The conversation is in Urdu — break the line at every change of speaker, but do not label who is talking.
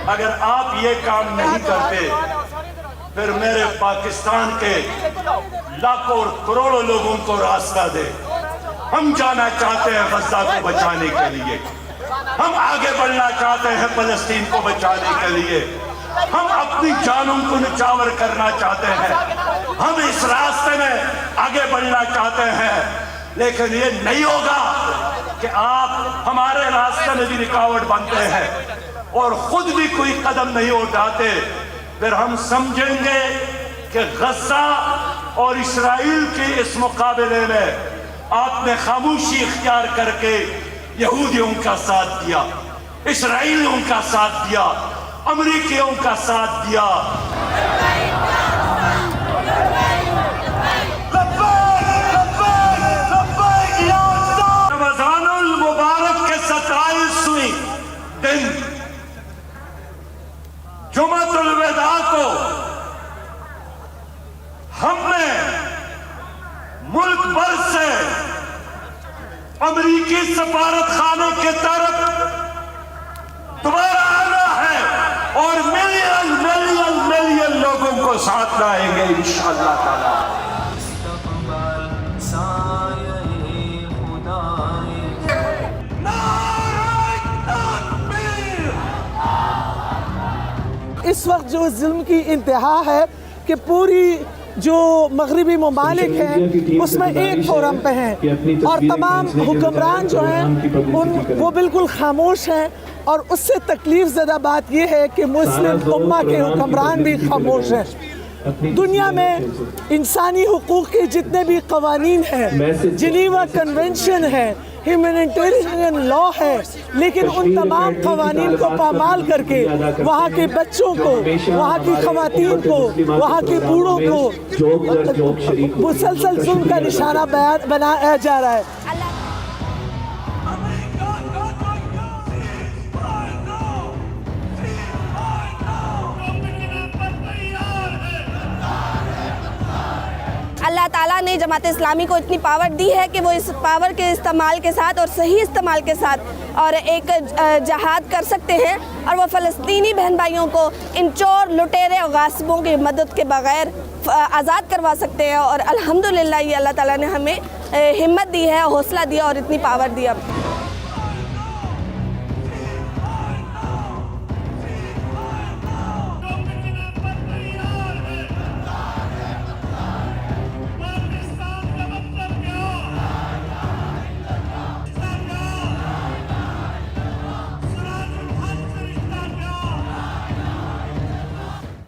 اگر آپ یہ کام نہیں کرتے پھر میرے پاکستان کے لاکھوں اور کروڑوں لوگوں کو راستہ دے. ہم جانا چاہتے ہیں غزہ کو بچانے کے لیے, ہم آگے بڑھنا چاہتے ہیں فلسطین کو بچانے کے لیے, ہم اپنی جانوں کو نچھاور کرنا چاہتے ہیں, ہم اس راستے میں آگے بڑھنا چاہتے ہیں. لیکن یہ نہیں ہوگا کہ آپ ہمارے راستے میں بھی رکاوٹ بنتے ہیں اور خود بھی کوئی قدم نہیں اٹھاتے. پھر ہم سمجھیں گے کہ غزہ اور اسرائیل کے اس مقابلے میں آپ نے خاموشی اختیار کر کے یہودیوں کا ساتھ دیا, اسرائیلیوں کا ساتھ دیا, امریکیوں کا ساتھ دیا. رمضان المبارک کے 27ویں دن جمعۃ الوداع کو ہم نے ملک بھر سے امریکی سفارت خانے کی طرف دوبارہ آنا ہے اور ملین لوگوں کو ساتھ لائیں گے انشاءاللہ تعالی.
اس وقت جو ظلم کی انتہا ہے کہ پوری جو مغربی ممالک ہیں اس میں ایک فورم پہ ہیں اور تمام حکمران جو ہیں وہ بالکل خاموش ہیں. اور اس سے تکلیف زدہ بات یہ ہے کہ مسلم امہ کے حکمران بھی خاموش ہیں. دنیا میں انسانی حقوق کے جتنے بھی قوانین ہیں, جنیوا کنونشن ہے, ہیومینیٹیرین لا ہے, لیکن ان تمام قوانین کو پامال کر کے وہاں کے بچوں کو, وہاں کی خواتین کو, وہاں کے بوڑھوں کو مسلسل ظلم کا نشانہ بنایا جا رہا ہے.
اللہ تعالیٰ نے جماعت اسلامی کو اتنی پاور دی ہے کہ وہ اس پاور کے استعمال کے ساتھ اور صحیح استعمال کے ساتھ اور ایک جہاد کر سکتے ہیں اور وہ فلسطینی بہن بھائیوں کو ان چور, لٹیرے اور غاصبوں کی مدد کے بغیر آزاد کروا سکتے ہیں. اور الحمدللہ یہ اللہ تعالیٰ نے ہمیں ہمت دی ہے, حوصلہ دیا اور اتنی پاور دیا.